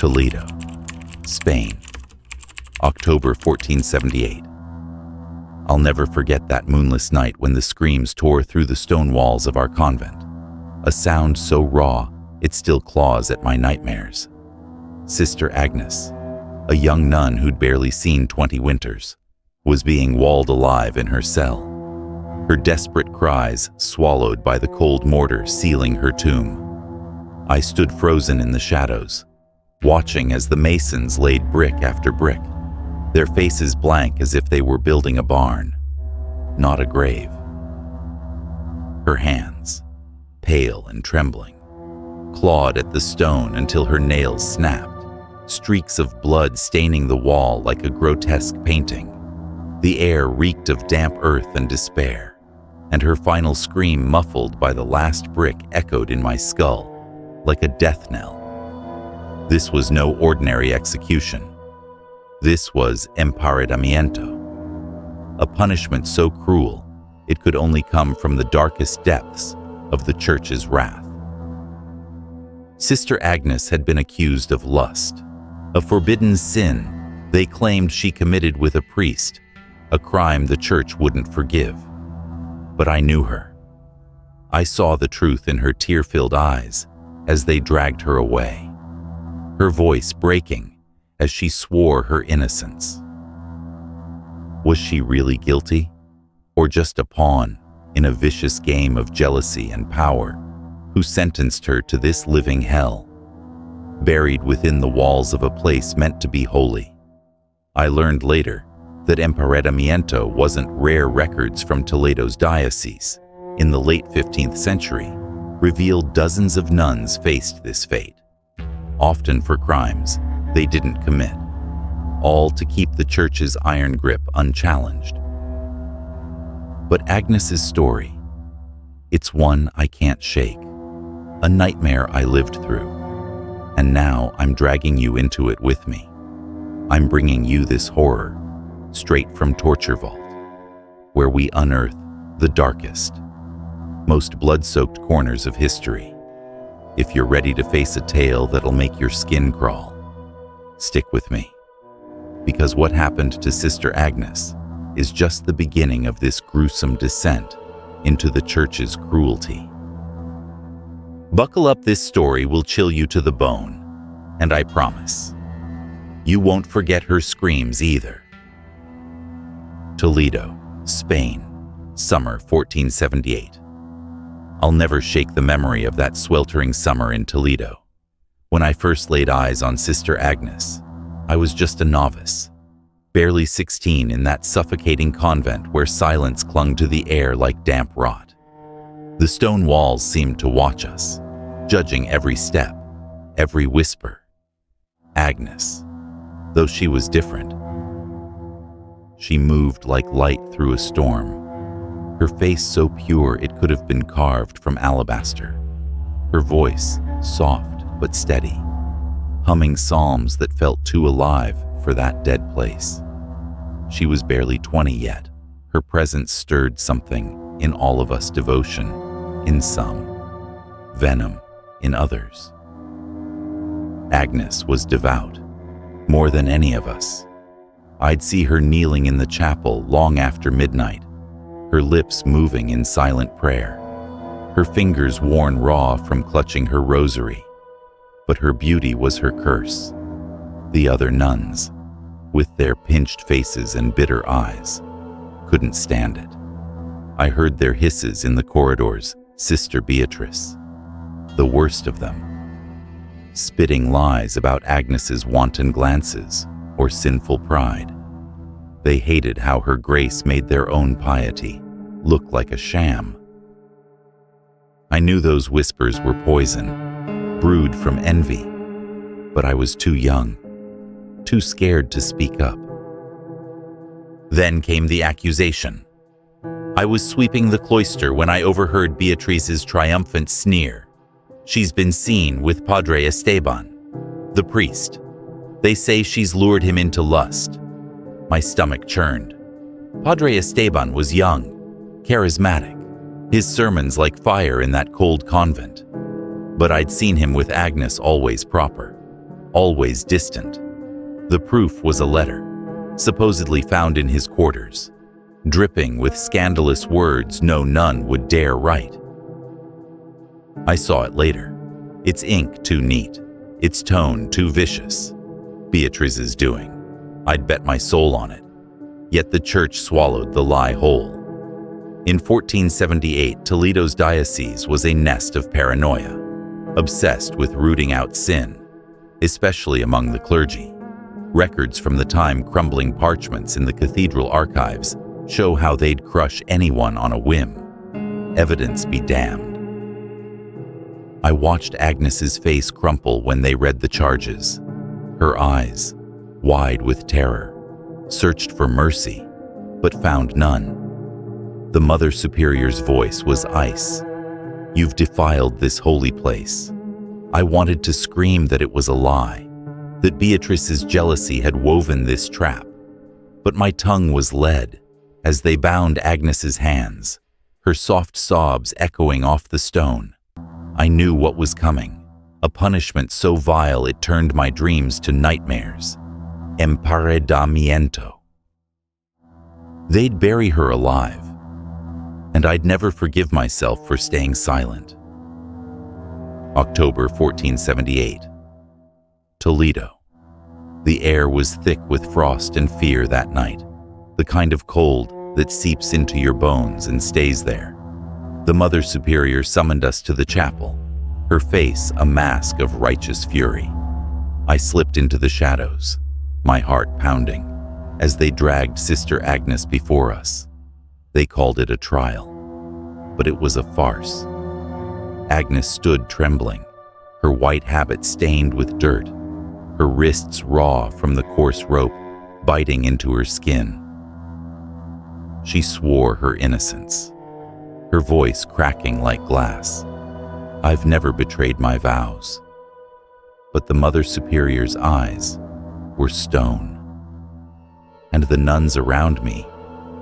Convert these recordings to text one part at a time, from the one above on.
Toledo, Spain, October 1478. I'll never forget that moonless night when the screams tore through the stone walls of our convent, a sound so raw it still claws at my nightmares. Sister Agnes, a young nun who'd barely seen 20 winters, was being walled alive in her cell, her desperate cries swallowed by the cold mortar sealing her tomb. I stood frozen in the shadows, watching as the masons laid brick after brick, their faces blank as if they were building a barn, not a grave. Her hands, pale and trembling, clawed at the stone until her nails snapped, streaks of blood staining the wall like a grotesque painting. The air reeked of damp earth and despair, and her final scream muffled by the last brick echoed in my skull like a death knell. This was no ordinary execution. This was Emparedamiento, a punishment so cruel it could only come from the darkest depths of the Church's wrath. Sister Agnes had been accused of lust, a forbidden sin they claimed she committed with a priest, a crime the Church wouldn't forgive. But I knew her. I saw the truth in her tear-filled eyes as they dragged her away, her voice breaking as she swore her innocence. Was she really guilty, or just a pawn in a vicious game of jealousy and power who sentenced her to this living hell, buried within the walls of a place meant to be holy? I learned later that Emparedamiento wasn't rare records from Toledo's diocese. In the late 15th century, revealed dozens of nuns faced this fate, often for crimes they didn't commit, all to keep the Church's iron grip unchallenged. But Agnes's story, it's one I can't shake, a nightmare I lived through, and now I'm dragging you into it with me. I'm bringing you this horror straight from Torture Vault, where we unearth the darkest, most blood-soaked corners of history. If you're ready to face a tale that'll make your skin crawl, stick with me, because what happened to Sister Agnes is just the beginning of this gruesome descent into the Church's cruelty. Buckle up, this story will chill you to the bone, and I promise, you won't forget her screams either. Toledo, Spain, summer 1478. I'll never shake the memory of that sweltering summer in Toledo. When I first laid eyes on Sister Agnes, I was just a novice, barely 16 in that suffocating convent where silence clung to the air like damp rot. The stone walls seemed to watch us, judging every step, every whisper. Agnes, though she was different, she moved like light through a storm, her face so pure it could have been carved from alabaster, her voice soft but steady, humming psalms that felt too alive for that dead place. She was barely 20 yet. Her presence stirred something in all of us: devotion in some, venom in others. Agnes was devout, more than any of us. I'd see her kneeling in the chapel long after midnight, her lips moving in silent prayer, her fingers worn raw from clutching her rosary. But her beauty was her curse. The other nuns, with their pinched faces and bitter eyes, couldn't stand it. I heard their hisses in the corridors, Sister Beatrice, the worst of them, spitting lies about Agnes's wanton glances or sinful pride. They hated how her grace made their own piety look like a sham. I knew those whispers were poison, brewed from envy, but I was too young, too scared to speak up. Then came the accusation. I was sweeping the cloister when I overheard Beatrice's triumphant sneer. She's been seen with Padre Esteban, the priest. They say she's lured him into lust. My stomach churned. Padre Esteban was young, charismatic, his sermons like fire in that cold convent. But I'd seen him with Agnes always proper. always distant. The proof was a letter, supposedly found in his quarters, dripping with scandalous words no nun would dare write. I saw it later. Its ink too neat, its tone too vicious. Beatrice's doing. I'd bet my soul on it. Yet the church swallowed the lie whole. In 1478, Toledo's diocese was a nest of paranoia, obsessed with rooting out sin, especially among the clergy. Records from the time crumbling parchments in the cathedral archives show how they'd crush anyone on a whim. Evidence be damned. I watched Agnes's face crumple when they read the charges. Her eyes, wide with terror, searched for mercy, but found none. The Mother Superior's voice was ice. "You've defiled this holy place." I wanted to scream that it was a lie, that Beatrice's jealousy had woven this trap. But my tongue was lead as they bound Agnes's hands, her soft sobs echoing off the stone. I knew what was coming, a punishment so vile it turned my dreams to nightmares. Emparedamiento. They'd bury her alive, and I'd never forgive myself for staying silent. October 1478. Toledo. The air was thick with frost and fear that night, the kind of cold that seeps into your bones and stays there. The Mother Superior summoned us to the chapel, her face a mask of righteous fury. I slipped into the shadows, my heart pounding, as they dragged Sister Agnes before us. They called it a trial, but it was a farce. Agnes stood trembling, her white habit stained with dirt, her wrists raw from the coarse rope biting into her skin. She swore her innocence, her voice cracking like glass. "I've never betrayed my vows." But the Mother Superior's eyes were stone, and the nuns around me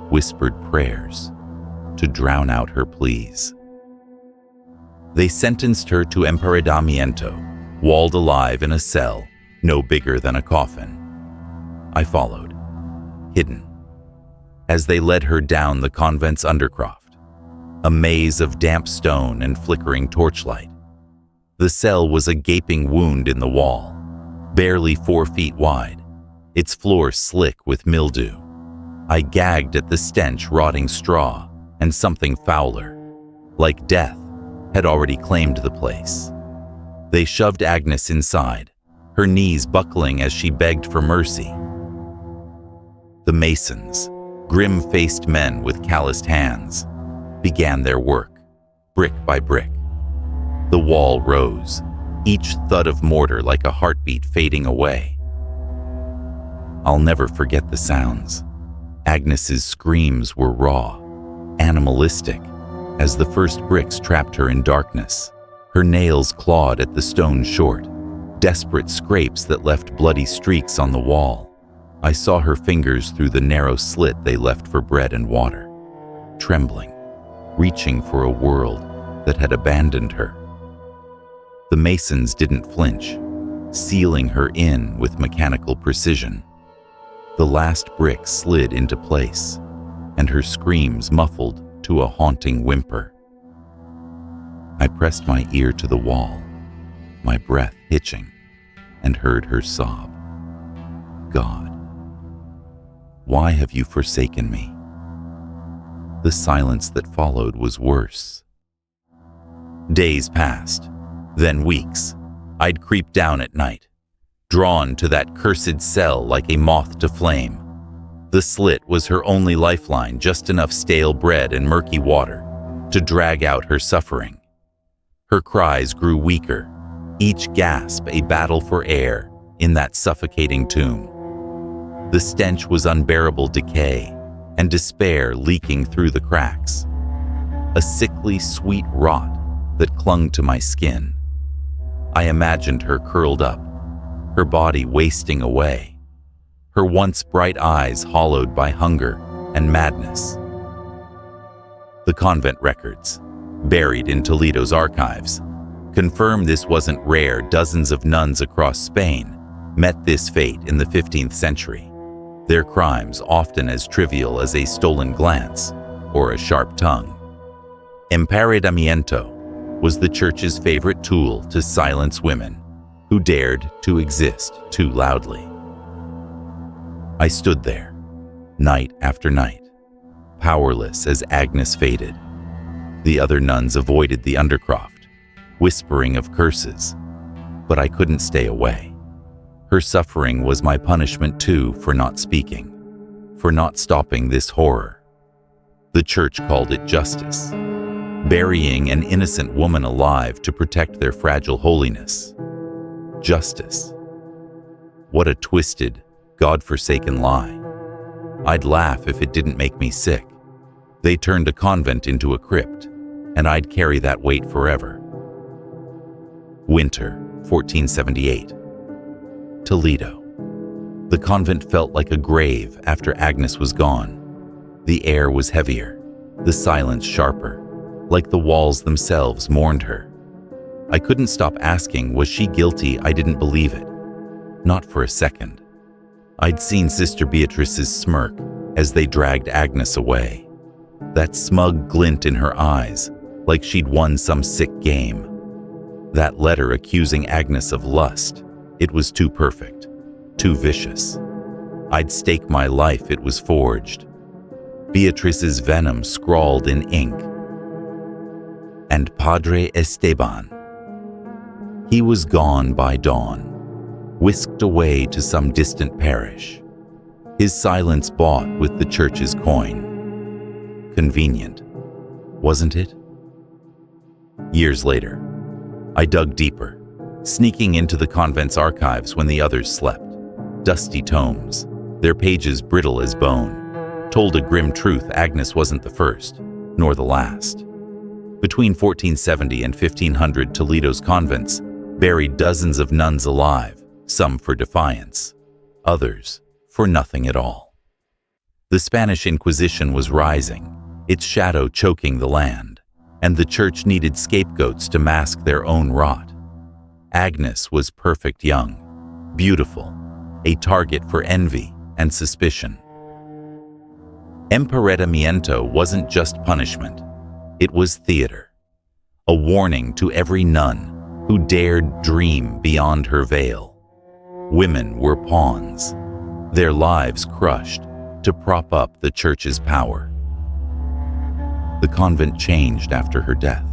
whispered prayers to drown out her pleas. They sentenced her to Emparedamiento, walled alive in a cell no bigger than a coffin. I followed, hidden, as they led her down the convent's undercroft, a maze of damp stone and flickering torchlight. The cell was a gaping wound in the wall, barely 4 feet wide, its floor slick with mildew. I gagged at the stench rotting straw, and something fouler, like death, had already claimed the place. They shoved Agnes inside, her knees buckling as she begged for mercy. The masons, grim-faced men with calloused hands, began their work, brick by brick. The wall rose, each thud of mortar like a heartbeat fading away. I'll never forget the sounds. Agnes's screams were raw, animalistic, as the first bricks trapped her in darkness. Her nails clawed at the stone short, desperate scrapes that left bloody streaks on the wall. I saw her fingers through the narrow slit they left for bread and water, trembling, reaching for a world that had abandoned her. The masons didn't flinch, sealing her in with mechanical precision. The last brick slid into place, and her screams muffled to a haunting whimper. I pressed my ear to the wall, my breath hitching, and heard her sob. "God, why have you forsaken me?" The silence that followed was worse. Days passed, then weeks. I'd creep down at night, drawn to that cursed cell like a moth to flame. The slit was her only lifeline, just enough stale bread and murky water to drag out her suffering. Her cries grew weaker, each gasp a battle for air in that suffocating tomb. The stench was unbearable decay and despair leaking through the cracks, a sickly sweet rot that clung to my skin. I imagined her curled up, her body wasting away, her once bright eyes hollowed by hunger and madness. The convent records, buried in Toledo's archives, confirm this wasn't rare. Dozens of nuns across Spain met this fate in the 15th century, their crimes often as trivial as a stolen glance or a sharp tongue. Emparedamiento was the church's favorite tool to silence women who dared to exist too loudly. I stood there, night after night, powerless as Agnes faded. The other nuns avoided the undercroft, whispering of curses, but I couldn't stay away. Her suffering was my punishment too for not speaking, for not stopping this horror. The church called it justice, burying an innocent woman alive to protect their fragile holiness. Justice. What a twisted, God-forsaken lie. I'd laugh if it didn't make me sick. They turned a convent into a crypt, and I'd carry that weight forever. Winter, 1478. Toledo. The convent felt like a grave after Agnes was gone. The air was heavier, the silence sharper, like the walls themselves mourned her. I couldn't stop asking, was she guilty? I didn't believe it. Not for a second. I'd seen Sister Beatrice's smirk as they dragged Agnes away. That smug glint in her eyes, like she'd won some sick game. That letter accusing Agnes of lust, it was too perfect, too vicious. I'd stake my life it was forged. Beatrice's venom scrawled in ink. And Padre Esteban. He was gone by dawn, whisked away to some distant parish, his silence bought with the church's coin. Convenient, wasn't it? Years later, I dug deeper, sneaking into the convent's archives when the others slept. Dusty tomes, their pages brittle as bone, told a grim truth: Agnes wasn't the first, nor the last. Between 1470 and 1500, Toledo's convents buried dozens of nuns alive, some for defiance, others for nothing at all. The Spanish Inquisition was rising, its shadow choking the land, and the church needed scapegoats to mask their own rot. Agnes was perfect young, beautiful, a target for envy and suspicion. Emparedamiento wasn't just punishment, it was theater, a warning to every nun who dared dream beyond her veil. Women were pawns, their lives crushed to prop up the church's power. The convent changed after her death.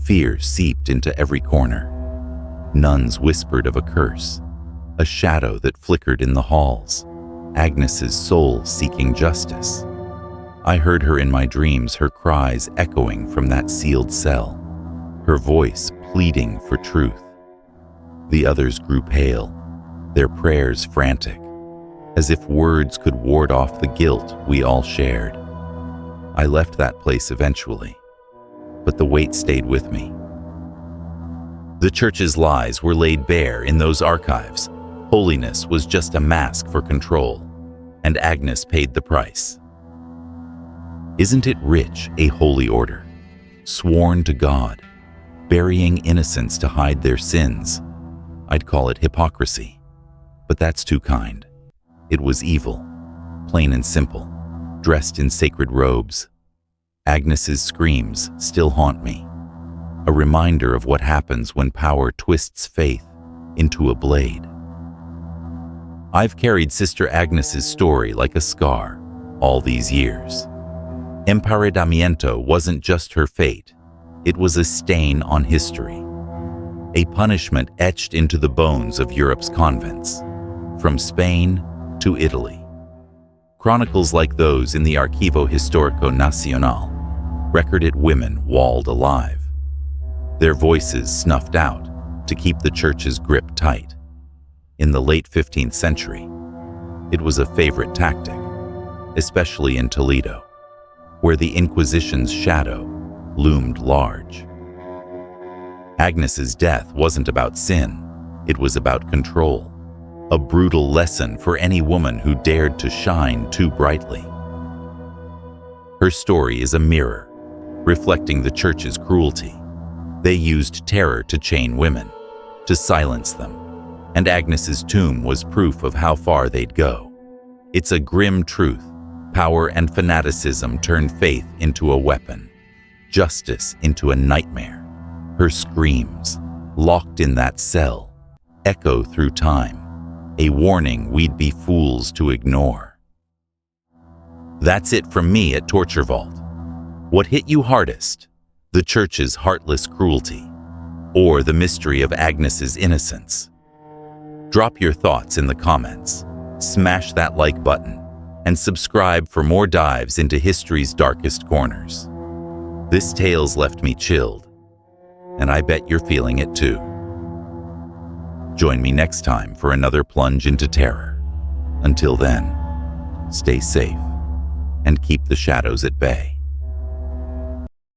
Fear seeped into every corner. Nuns whispered of a curse, a shadow that flickered in the halls, Agnes's soul seeking justice. I heard her in my dreams, her cries echoing from that sealed cell, her voice pleading for truth. The others grew pale, their prayers frantic, as if words could ward off the guilt we all shared. I left that place eventually, but the weight stayed with me. The church's lies were laid bare in those archives. Holiness was just a mask for control, and Agnes paid the price. Isn't it rich, a holy order, sworn to God, burying innocents to hide their sins? I'd call it hypocrisy, but that's too kind. It was evil, plain and simple, dressed in sacred robes. Agnes's screams still haunt me, a reminder of what happens when power twists faith into a blade. I've carried Sister Agnes's story like a scar all these years. Emparedamiento wasn't just her fate, it was a stain on history, a punishment etched into the bones of Europe's convents, from Spain to Italy. Chronicles like those in the Archivo Histórico Nacional recorded women walled alive, their voices snuffed out to keep the church's grip tight. In the late 15th century, it was a favorite tactic, especially in Toledo, where the Inquisition's shadow loomed large. Agnes's death wasn't about sin, it was about control, a brutal lesson for any woman who dared to shine too brightly. Her story is a mirror, reflecting the church's cruelty. They used terror to chain women, to silence them, and Agnes's tomb was proof of how far they'd go. It's a grim truth. Power and fanaticism turn faith into a weapon, justice into a nightmare. Her screams, locked in that cell, echo through time, a warning we'd be fools to ignore. That's it from me at Torture Vault. What hit you hardest? The Church's heartless cruelty, or the mystery of Agnes's innocence? Drop your thoughts in the comments, smash that like button, and subscribe for more dives into history's darkest corners. This tale's left me chilled, and I bet you're feeling it too. Join me next time for another plunge into terror. Until then, stay safe and keep the shadows at bay.